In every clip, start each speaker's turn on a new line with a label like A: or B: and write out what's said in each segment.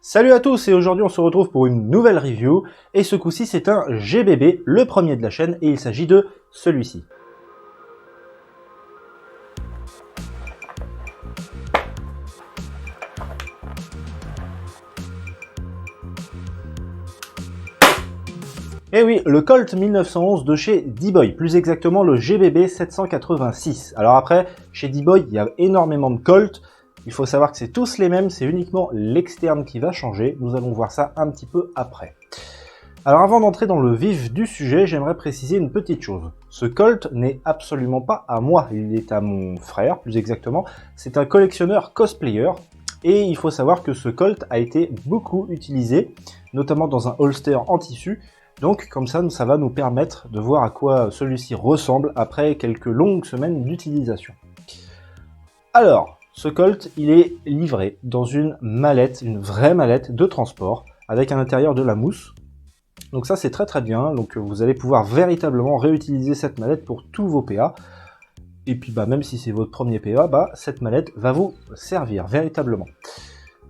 A: Salut à tous et aujourd'hui on se retrouve pour une nouvelle review et ce coup-ci c'est un GBB, le premier de la chaîne et il s'agit de celui-ci. Et oui, le Colt 1911 de chez D-Boy, plus exactement le GBB 786. Alors après, chez D-Boy il y a énormément de Colt, il faut savoir que c'est tous les mêmes, c'est uniquement l'externe qui va changer, nous allons voir ça un petit peu après. Alors avant d'entrer dans le vif du sujet, j'aimerais préciser une petite chose. Ce Colt n'est absolument pas à moi, il est à mon frère plus exactement. C'est un collectionneur cosplayer et il faut savoir que ce Colt a été beaucoup utilisé, notamment dans un holster en tissu. Donc comme ça va nous permettre de voir à quoi celui-ci ressemble après quelques longues semaines d'utilisation. Alors, ce Colt, il est livré dans une mallette, une vraie mallette de transport, avec à l'intérieur de la mousse. Donc ça c'est très bien, donc vous allez pouvoir véritablement réutiliser cette mallette pour tous vos PA. Et puis même si c'est votre premier PA, cette mallette va vous servir véritablement.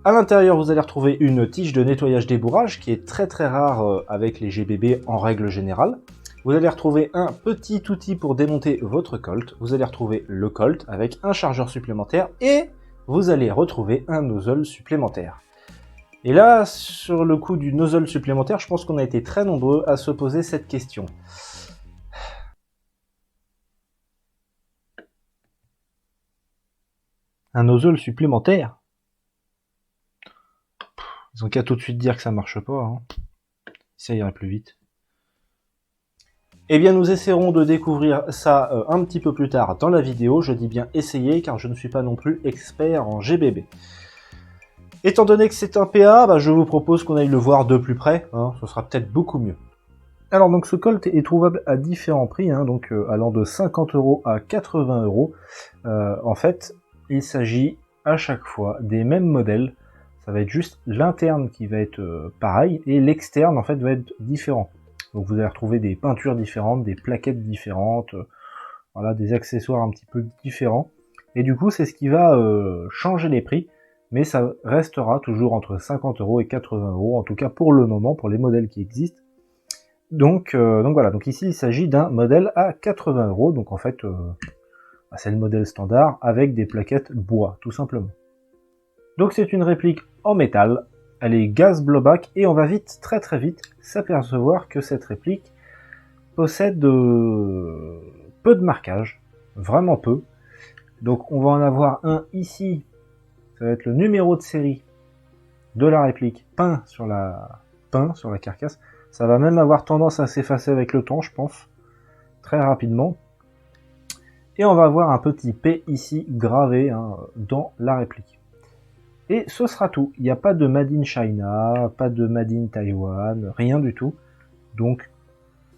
A: À l'intérieur vous allez retrouver une tige de nettoyage débourrage qui est très rare avec les GBB en règle générale. Vous allez retrouver un petit outil pour démonter votre Colt. Vous allez retrouver le Colt avec un chargeur supplémentaire et vous allez retrouver un nozzle supplémentaire. Et là, sur le coup du nozzle supplémentaire, je pense qu'on a été très nombreux à se poser cette question. Un nozzle supplémentaire? Ils ont qu'à tout de suite dire que ça marche pas, hein. Ça irait plus vite. Eh bien, nous essaierons de découvrir ça un petit peu plus tard dans la vidéo. Je dis bien essayer, car je ne suis pas non plus expert en GBB. Étant donné que c'est un PA, je vous propose qu'on aille le voir de plus près, hein, ce sera peut-être beaucoup mieux. Alors donc ce Colt est trouvable à différents prix, hein, donc allant de 50 € à 80 €. En fait, il s'agit à chaque fois des mêmes modèles. Ça va être juste l'interne qui va être pareil et l'externe en fait va être différent. Donc vous allez retrouver des peintures différentes, des plaquettes différentes, voilà, des accessoires un petit peu différents. Et du coup c'est ce qui va changer les prix, mais ça restera toujours entre 50 € et 80 €, en tout cas pour le moment, pour les modèles qui existent. Donc voilà, donc ici il s'agit d'un modèle à 80 €, donc en fait c'est le modèle standard avec des plaquettes bois, tout simplement. Donc c'est une réplique en métal, elle est gaz blowback et on va vite, très vite, s'apercevoir que cette réplique possède peu de marquage, vraiment peu. Donc on va en avoir un ici, ça va être le numéro de série de la réplique peint sur la carcasse. Ça va même avoir tendance à s'effacer avec le temps, je pense, très rapidement. Et on va avoir un petit P ici gravé dans la réplique. Et ce sera tout. Il n'y a pas de Made in China, pas de Made in Taiwan, rien du tout. Donc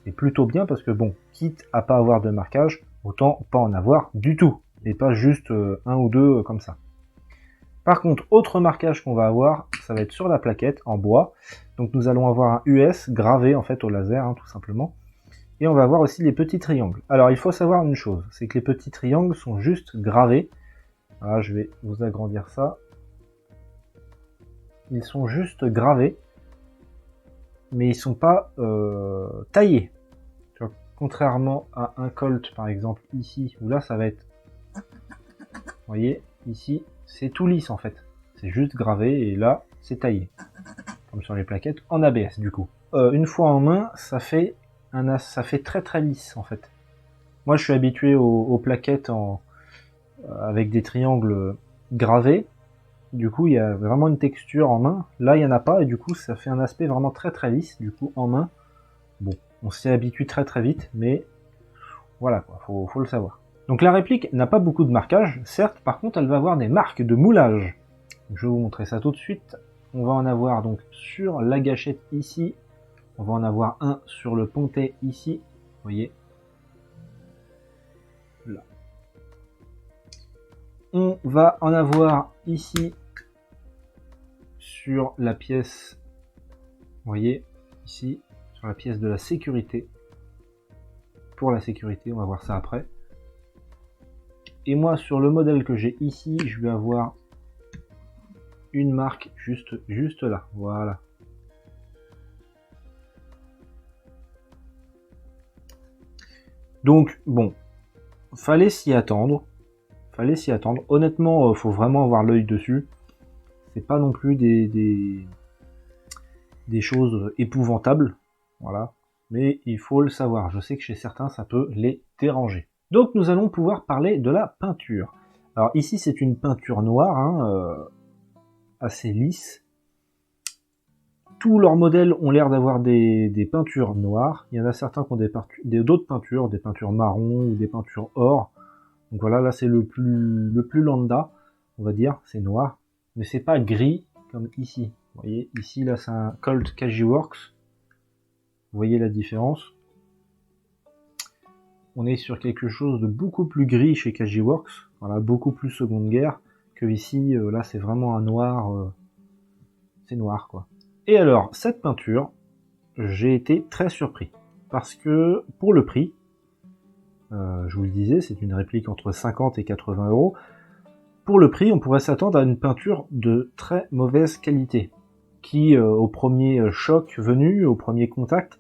A: c'est plutôt bien parce que bon, quitte à pas avoir de marquage, autant pas en avoir du tout. Et pas juste un ou deux comme ça. Par contre, autre marquage qu'on va avoir, ça va être sur la plaquette en bois. Donc nous allons avoir un US gravé en fait au laser, tout simplement. Et on va avoir aussi les petits triangles. Alors il faut savoir une chose, c'est que les petits triangles sont juste gravés. Voilà, je vais vous agrandir ça. Ils sont juste gravés, mais ils sont pas taillés. Contrairement à un Colt par exemple ici, où là ça va être, vous voyez, ici c'est tout lisse en fait. C'est juste gravé et là c'est taillé. Comme sur les plaquettes en ABS du coup. Une fois en main, ça fait très lisse en fait. Moi je suis habitué aux plaquettes avec des triangles gravés. Du coup il y a vraiment une texture en main. Là il n'y en a pas et du coup ça fait un aspect vraiment très lisse. Du coup en main, bon, on s'y habitue très vite, mais voilà quoi, faut le savoir. Donc la réplique n'a pas beaucoup de marquage, certes, par contre elle va avoir des marques de moulage. Je vais vous montrer ça tout de suite. On va en avoir donc sur la gâchette ici, on va en avoir un sur le pontet ici, vous voyez. Là. On va en avoir ici sur la pièce, vous voyez, ici, sur la pièce de la sécurité. Pour la sécurité, on va voir ça après. Et moi, sur le modèle que j'ai ici, je vais avoir une marque juste là, voilà. Donc bon, fallait s'y attendre. Honnêtement, faut vraiment avoir l'œil dessus. C'est pas non plus des choses épouvantables, voilà. Mais il faut le savoir. Je sais que chez certains, ça peut les déranger. Donc nous allons pouvoir parler de la peinture. Alors ici, c'est une peinture noire, hein, assez lisse. Tous leurs modèles ont l'air d'avoir des peintures noires. Il y en a certains qui ont d'autres peintures, des peintures marron ou des peintures or. Donc voilà, là c'est le plus lambda, on va dire, c'est noir. Mais c'est pas gris comme ici. Vous voyez, ici là c'est un Colt Kajiworks. Vous voyez la différence. On est sur quelque chose de beaucoup plus gris chez Kajiworks. Voilà, beaucoup plus Seconde Guerre que ici. Là c'est vraiment un noir. C'est noir quoi. Et alors, cette peinture, j'ai été très surpris. Parce que, pour le prix, je vous le disais, c'est une réplique entre 50 et 80 €. Pour le prix, on pourrait s'attendre à une peinture de très mauvaise qualité. Qui, au premier choc venu, au premier contact,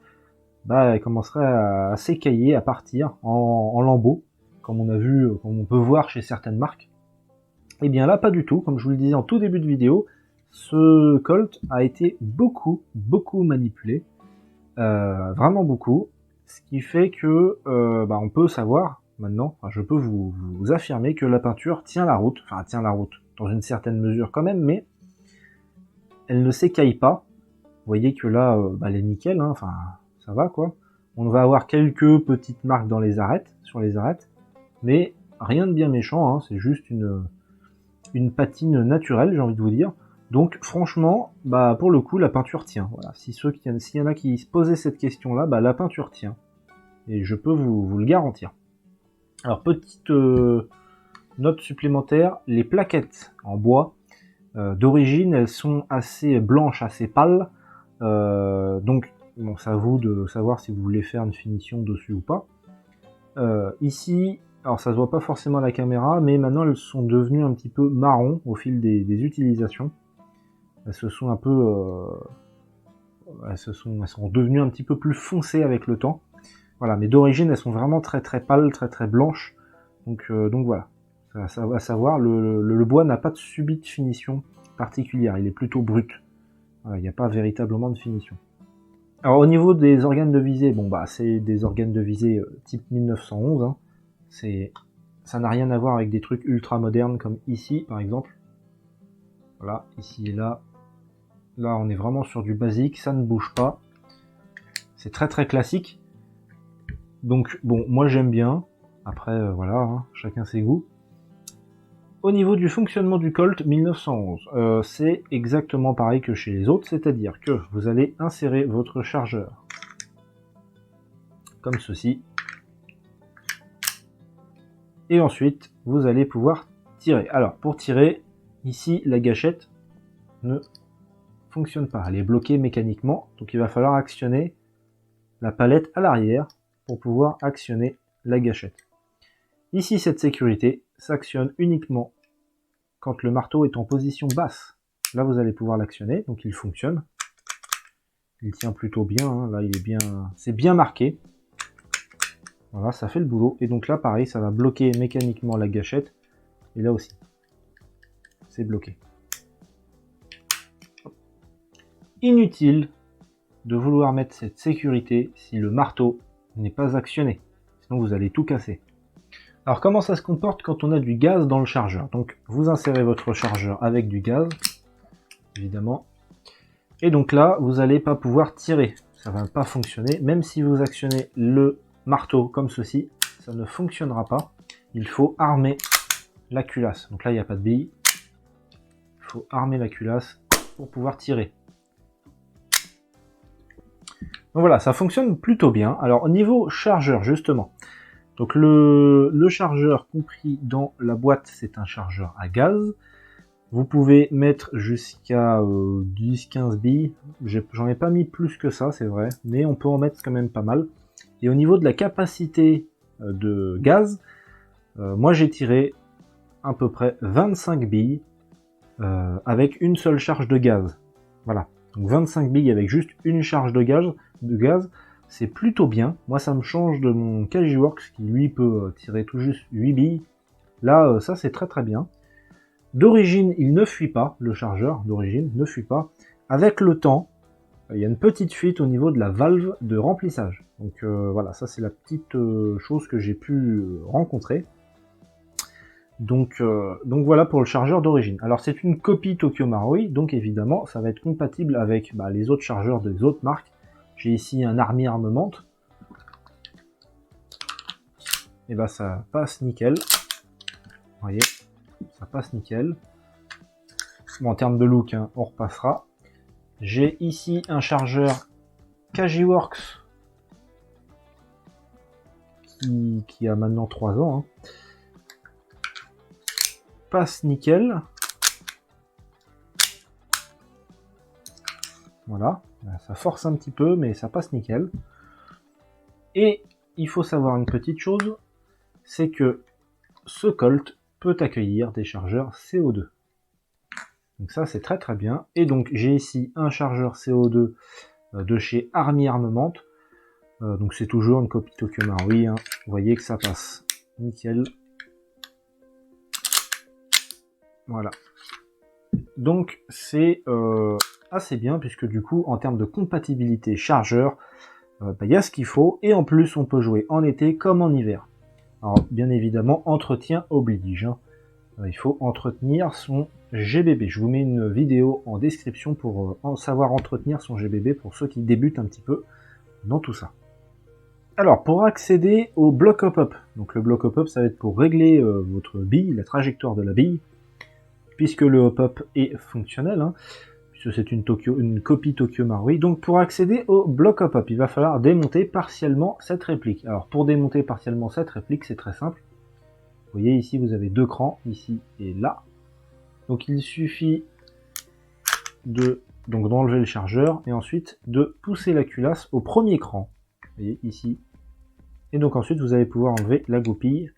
A: bah, elle commencerait à s'écailler, à partir en lambeaux. Comme on a vu, comme on peut voir chez certaines marques. Et bien là, pas du tout. Comme je vous le disais en tout début de vidéo, ce Colt a été beaucoup manipulé, vraiment beaucoup, ce qui fait que on peut savoir maintenant, enfin, je peux vous affirmer que la peinture tient la route, enfin tient la route dans une certaine mesure quand même, mais elle ne s'écaille pas. Vous voyez que là, elle est nickel, hein, enfin ça va quoi. On va avoir quelques petites marques dans les arêtes, sur les arêtes, mais rien de bien méchant, hein, c'est juste une patine naturelle, j'ai envie de vous dire. Donc franchement, pour le coup, la peinture tient. Voilà. S'il y en a qui se posaient cette question-là, la peinture tient. Et je peux vous le garantir. Alors, petite note supplémentaire, les plaquettes en bois, d'origine, elles sont assez blanches, assez pâles. Donc, bon, c'est à vous de savoir si vous voulez faire une finition dessus ou pas. Ici, alors ça se voit pas forcément à la caméra, mais maintenant elles sont devenues un petit peu marron au fil des utilisations. Elles se sont un peu, elles sont devenues un petit peu plus foncées avec le temps. Voilà, mais d'origine elles sont vraiment très pâles, très blanches. Donc voilà, ça va savoir. Le bois n'a pas subi de finition particulière, il est plutôt brut. Voilà, il n'y a pas véritablement de finition. Alors au niveau des organes de visée, bon c'est des organes de visée type 1911. Hein. Ça n'a rien à voir avec des trucs ultra modernes comme ici par exemple. Voilà, ici et là. Là, on est vraiment sur du basique, ça ne bouge pas. C'est très classique. Donc, bon, moi j'aime bien. Après, voilà, hein, chacun ses goûts. Au niveau du fonctionnement du Colt 1911, c'est exactement pareil que chez les autres, c'est-à-dire que vous allez insérer votre chargeur comme ceci. Et ensuite, vous allez pouvoir tirer. Alors, pour tirer, ici, la gâchette ne fonctionne pas, elle est bloquée mécaniquement, donc il va falloir actionner la palette à l'arrière pour pouvoir actionner la gâchette. Ici, cette sécurité s'actionne uniquement quand le marteau est en position basse. Là, vous allez pouvoir l'actionner, donc il fonctionne. Il tient plutôt bien, hein. Là, c'est bien marqué. Voilà, ça fait le boulot. Et donc là, pareil, ça va bloquer mécaniquement la gâchette. Et là aussi, c'est bloqué. Inutile de vouloir mettre cette sécurité si le marteau n'est pas actionné. Sinon vous allez tout casser. Alors comment ça se comporte quand on a du gaz dans le chargeur? Donc vous insérez votre chargeur avec du gaz, évidemment. Et donc là, vous n'allez pas pouvoir tirer. Ça ne va pas fonctionner. Même si vous actionnez le marteau comme ceci, ça ne fonctionnera pas. Il faut armer la culasse. Donc là, il n'y a pas de bille. Il faut armer la culasse pour pouvoir tirer. Donc voilà, ça fonctionne plutôt bien. Alors au niveau chargeur, justement, donc le chargeur compris dans la boîte, c'est un chargeur à gaz. Vous pouvez mettre jusqu'à 10-15 billes. J'en ai pas mis plus que ça, c'est vrai, mais on peut en mettre quand même pas mal. Et au niveau de la capacité de gaz, moi j'ai tiré à peu près 25 billes avec une seule charge de gaz. Voilà, donc 25 billes avec juste une charge de gaz, c'est plutôt bien. Moi ça me change de mon Kajiworks qui lui peut tirer tout juste 8 billes. Là ça c'est très très bien. D'origine il ne fuit pas, le chargeur d'origine ne fuit pas. Avec le temps, il y a une petite fuite au niveau de la valve de remplissage. Donc voilà, ça c'est la petite chose que j'ai pu rencontrer. Donc voilà pour le chargeur d'origine. Alors c'est une copie Tokyo Marui, donc évidemment ça va être compatible avec les autres chargeurs des autres marques. J'ai ici un Army Armament. Et ça passe nickel. Vous voyez, ça passe nickel. Bon, en termes de look, hein, on repassera. J'ai ici un chargeur Kajiworks qui a maintenant 3 ans. Hein. Passe nickel. Voilà, ça force un petit peu, mais ça passe nickel. Et il faut savoir une petite chose, c'est que ce Colt peut accueillir des chargeurs CO2. Donc ça c'est très très bien. Et donc j'ai ici un chargeur CO2 de chez Army Armament. Donc c'est toujours une copie Tokyo Marui. Hein. Vous voyez que ça passe nickel. Voilà. Donc c'est assez bien puisque du coup en termes de compatibilité chargeur, il y a ce qu'il faut et en plus on peut jouer en été comme en hiver. Alors bien évidemment entretien oblige. Hein. Il faut entretenir son GBB. Je vous mets une vidéo en description pour savoir entretenir son GBB pour ceux qui débutent un petit peu dans tout ça. Alors pour accéder au bloc hop-up, donc le bloc hop-up ça va être pour régler votre bille, la trajectoire de la bille, puisque le hop-up est fonctionnel, hein, puisque c'est une copie Tokyo Marui. Donc pour accéder au bloc hop-up, il va falloir démonter partiellement cette réplique. Alors pour démonter partiellement cette réplique, c'est très simple. Vous voyez ici, vous avez 2 crans, ici et là. Donc il suffit d'enlever le chargeur et ensuite de pousser la culasse au premier cran. Vous voyez ici. Et donc ensuite vous allez pouvoir enlever la goupille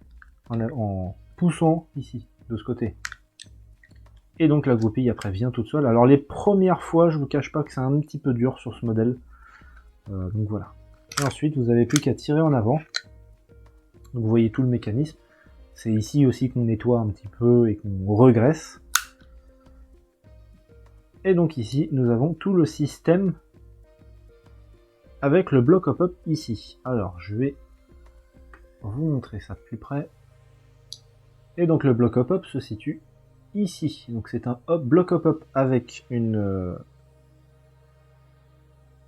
A: en poussant ici, de ce côté. Et donc la goupille après vient toute seule. Alors les premières fois, je vous cache pas que c'est un petit peu dur sur ce modèle. Donc voilà. Et ensuite vous n'avez plus qu'à tirer en avant. Donc vous voyez tout le mécanisme. C'est ici aussi qu'on nettoie un petit peu et qu'on regraisse. Et donc ici, nous avons tout le système avec le bloc hop-up ici. Alors, je vais vous montrer ça de plus près. Et donc le bloc hop-up se situe ici. Donc c'est un bloc hop-up avec un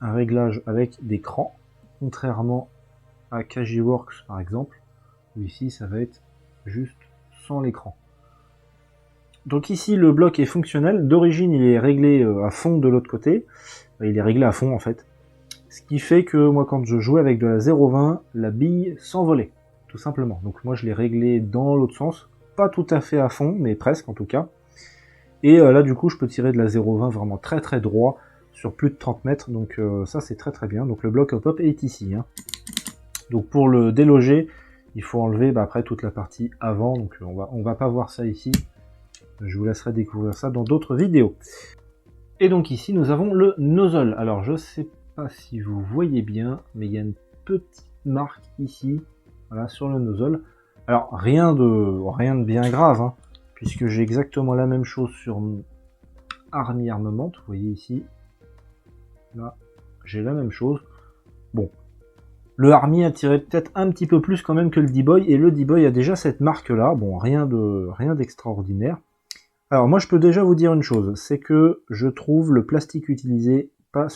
A: réglage avec des crans, contrairement à Kajiworks par exemple, où ici ça va être juste sans l'écran. Donc ici le bloc est fonctionnel, d'origine il est réglé à fond de l'autre côté, il est réglé à fond en fait, ce qui fait que moi quand je jouais avec de la 0,20, la bille s'envolait, tout simplement. Donc moi je l'ai réglé dans l'autre sens, pas tout à fait à fond, mais presque en tout cas, et là du coup je peux tirer de la 0,20 vraiment très très droit, sur plus de 30 mètres, donc ça c'est très très bien. Donc le bloc hop-up est ici, hein. Donc pour le déloger, il faut enlever après toute la partie avant, donc on va pas voir ça ici. Je vous laisserai découvrir ça dans d'autres vidéos. Et donc ici nous avons le nozzle. Alors je sais pas si vous voyez bien, mais il y a une petite marque ici, voilà, sur le nozzle. Alors rien de bien grave, hein, puisque j'ai exactement la même chose sur Army Armament. Vous voyez ici, là j'ai la même chose. Bon, le Army a tiré peut-être un petit peu plus quand même que le D-Boy, et le D-Boy a déjà cette marque là. Bon, rien d'extraordinaire. Alors moi je peux déjà vous dire une chose, c'est que je trouve le plastique utilisé pas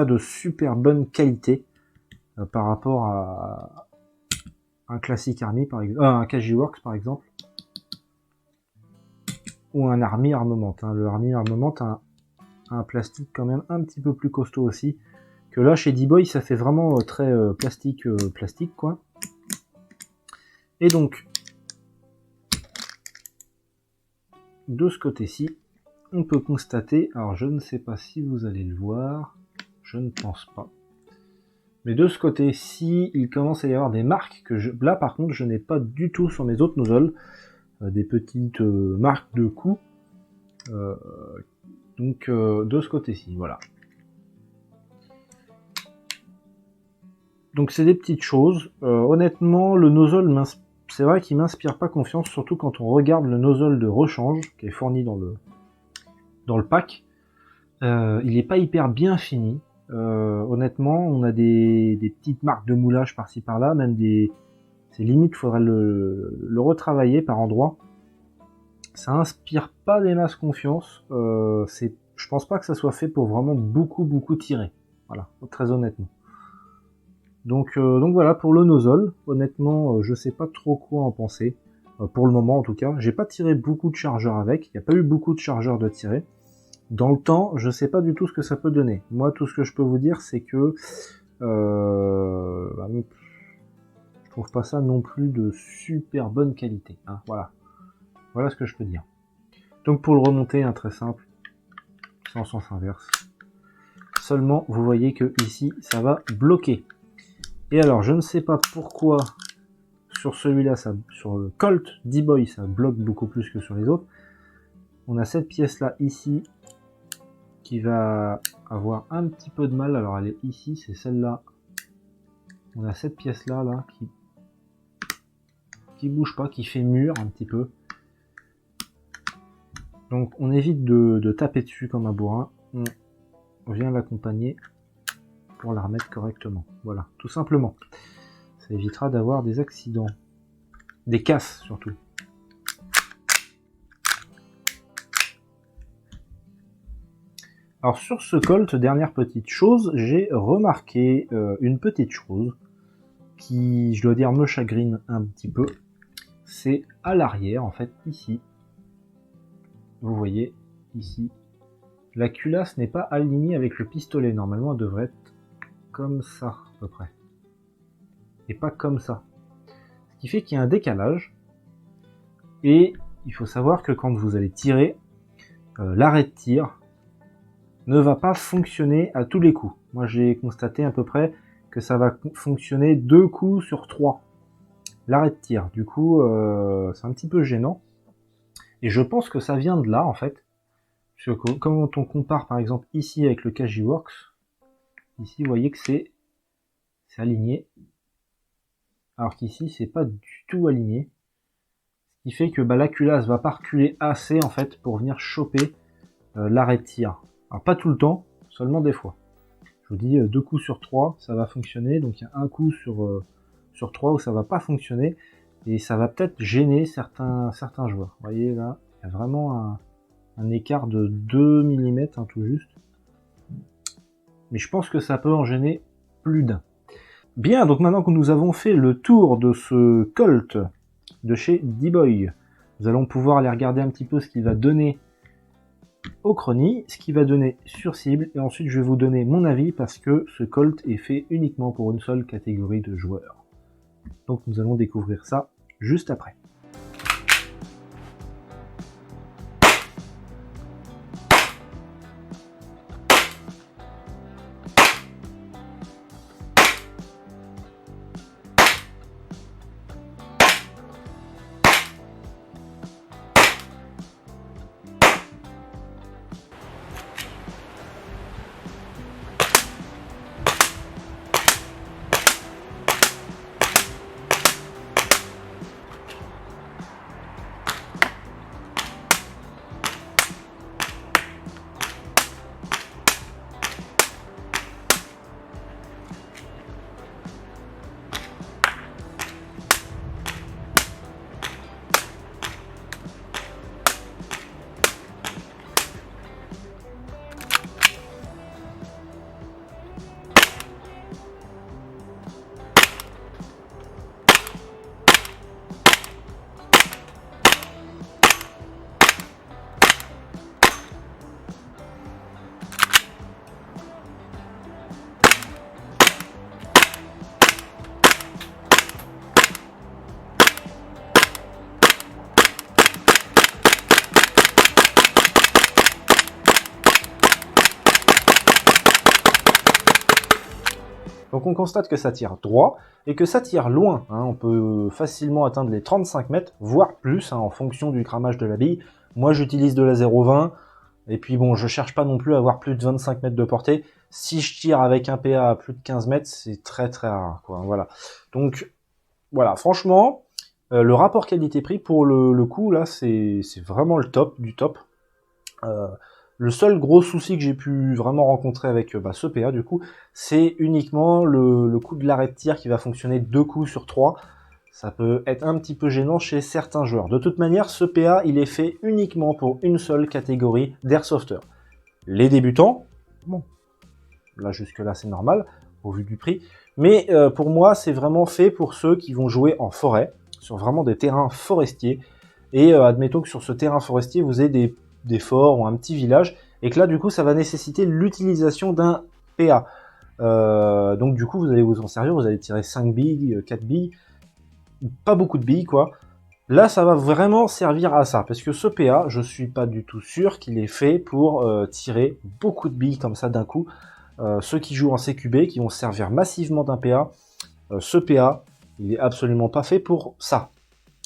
A: de super bonne qualité par rapport à un classique Army par exemple, un Kajiworks par exemple, ou un Army Armament. Hein. Le Army Armament a un plastique quand même un petit peu plus costaud aussi, que là chez D-Boy ça fait vraiment très plastique quoi. Et donc de ce côté-ci, on peut constater, alors je ne sais pas si vous allez le voir, je ne pense pas, mais de ce côté-ci, il commence à y avoir des marques que là par contre je n'ai pas du tout sur mes autres nozzles, des petites marques de coups, Donc de ce côté-ci, voilà. Donc c'est des petites choses. Honnêtement, le nozzle, c'est vrai qu'il m'inspire pas confiance, surtout quand on regarde le nozzle de rechange qui est fourni dans le pack. Il est pas hyper bien fini. Honnêtement, on a des petites marques de moulage par-ci par-là, même c'est limite, faudrait le retravailler par endroits. Ça inspire pas des masses confiance. Je pense pas que ça soit fait pour vraiment beaucoup tirer. Voilà, très honnêtement. Donc voilà pour le nozzle. Honnêtement, je sais pas trop quoi en penser. Pour le moment en tout cas. J'ai pas tiré beaucoup de chargeurs avec. Il n'y a pas eu beaucoup de chargeurs de tirer. Dans le temps, je sais pas du tout ce que ça peut donner. Moi, tout ce que je peux vous dire, c'est que je trouve pas ça non plus de super bonne qualité. Hein, voilà. Voilà ce que je peux dire. Donc pour le remonter, très simple, c'est en sens inverse. Seulement, vous voyez que ici, ça va bloquer. Et alors, je ne sais pas pourquoi sur celui-là, sur le Colt D-Boy, ça bloque beaucoup plus que sur les autres. On a cette pièce-là ici qui va avoir un petit peu de mal. Alors, elle est ici, c'est celle-là. On a cette pièce-là là, qui bouge pas, qui fait mur un petit peu. Donc, on évite de taper dessus comme un bourrin. On vient l'accompagner pour la remettre correctement. Voilà, tout simplement. Ça évitera d'avoir des accidents. Des casses, surtout. Alors, sur ce Colt, dernière petite chose, j'ai remarqué une petite chose qui, je dois dire, me chagrine un petit peu. C'est à l'arrière, en fait, ici. Vous voyez, ici. La culasse n'est pas alignée avec le pistolet. Normalement, elle devrait être comme ça, à peu près. Et pas comme ça. Ce qui fait qu'il y a un décalage. Et il faut savoir que quand vous allez tirer, l'arrêt de tir ne va pas fonctionner à tous les coups. Moi, j'ai constaté à peu près que ça va fonctionner 2 coups sur 3. L'arrêt de tir. Du coup, c'est un petit peu gênant. Et je pense que ça vient de là, en fait. Parce que quand on compare, par exemple, ici avec le Cagiworks, ici, vous voyez que c'est aligné. Alors qu'ici, c'est pas du tout aligné. Ce qui fait que la culasse va pas reculer assez, en fait, pour venir choper l'arrêt de tir. Alors pas tout le temps, seulement des fois. Je vous dis 2 coups sur 3, ça va fonctionner. Donc il y a un coup sur 3 où ça va pas fonctionner. Et ça va peut-être gêner certains joueurs. Vous voyez là, il y a vraiment un écart de 2 mm tout juste. Mais je pense que ça peut en gêner plus d'un. Bien, donc maintenant que nous avons fait le tour de ce Colt de chez D-Boy, nous allons pouvoir aller regarder un petit peu ce qu'il va donner au chrony, ce qu'il va donner sur cible, et ensuite je vais vous donner mon avis parce que ce Colt est fait uniquement pour une seule catégorie de joueurs. Donc nous allons découvrir ça juste après. Donc on constate que ça tire droit et que ça tire loin. Hein. On peut facilement atteindre les 35 mètres, voire plus, hein, en fonction du cramage de la bille. Moi, j'utilise de la 0,20. Et puis bon, je cherche pas non plus à avoir plus de 25 mètres de portée. Si je tire avec un PA à plus de 15 mètres, c'est très très rare, quoi. Voilà. Donc, voilà, franchement, le rapport qualité-prix, pour le coup, là, c'est vraiment le top du top. Le seul gros souci que j'ai pu vraiment rencontrer avec ce PA, du coup, c'est uniquement le coup de l'arrêt de tir qui va fonctionner 2 coups sur 3. Ça peut être un petit peu gênant chez certains joueurs. De toute manière, ce PA, il est fait uniquement pour une seule catégorie d'airsofters. Les débutants, bon, là jusque-là c'est normal, au vu du prix, mais pour moi, c'est vraiment fait pour ceux qui vont jouer en forêt, sur vraiment des terrains forestiers, et admettons que sur ce terrain forestier, vous ayez des forts ou un petit village, et que là, du coup, ça va nécessiter l'utilisation d'un PA. Donc du coup, vous allez vous en servir, vous allez tirer 5 billes, 4 billes, pas beaucoup de billes, quoi. Là, ça va vraiment servir à ça, parce que ce PA, je suis pas du tout sûr qu'il est fait pour tirer beaucoup de billes comme ça d'un coup. Ceux qui jouent en CQB, qui vont se servir massivement d'un PA, ce PA, il est absolument pas fait pour ça.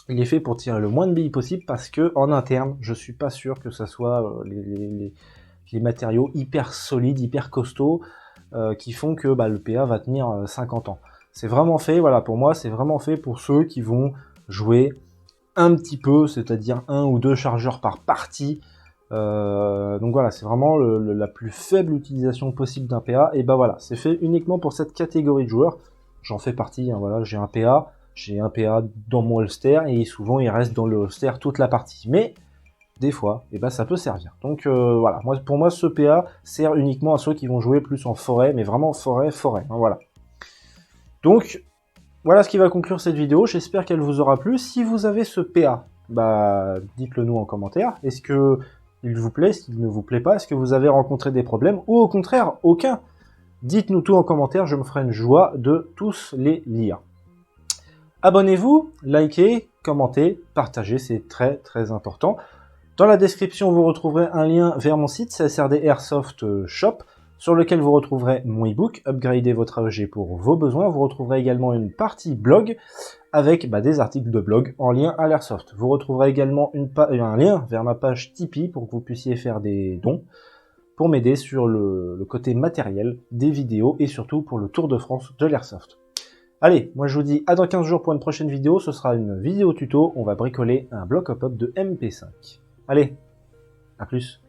A: Il est fait pour tirer le moins de billes possible, parce que en interne, je suis pas sûr que ça soit les matériaux hyper solides, hyper costauds, qui font que le PA va tenir 50 ans. C'est vraiment fait, voilà, pour moi, c'est vraiment fait pour ceux qui vont jouer un petit peu, c'est-à-dire 1 ou 2 chargeurs par partie. Donc voilà, c'est vraiment la plus faible utilisation possible d'un PA. Et voilà, c'est fait uniquement pour cette catégorie de joueurs. J'en fais partie, hein, voilà, j'ai un PA dans mon holster, et souvent il reste dans le holster toute la partie. Mais des fois, ça peut servir. Donc voilà, pour moi, ce PA sert uniquement à ceux qui vont jouer plus en forêt, mais vraiment forêt, hein, voilà. Donc, voilà ce qui va conclure cette vidéo, j'espère qu'elle vous aura plu. Si vous avez ce PA, dites-le nous en commentaire. Est-ce que il vous plaît, est-ce qu'il ne vous plaît pas? Est-ce que vous avez rencontré des problèmes? Ou au contraire, aucun? Dites-nous tout en commentaire, je me ferai une joie de tous les lire. Abonnez-vous, likez, commentez, partagez, c'est très très important. Dans la description, vous retrouverez un lien vers mon site CSRD Airsoft Shop, sur lequel vous retrouverez mon ebook, Upgrader votre AEG pour vos besoins. Vous retrouverez également une partie blog avec des articles de blog en lien à l'airsoft. Vous retrouverez également un lien vers ma page Tipeee pour que vous puissiez faire des dons pour m'aider sur le côté matériel des vidéos et surtout pour le Tour de France de l'airsoft. Allez, moi je vous dis à dans 15 jours pour une prochaine vidéo. Ce sera une vidéo tuto, on va bricoler un bloc hop-up de MP5. Allez, à plus.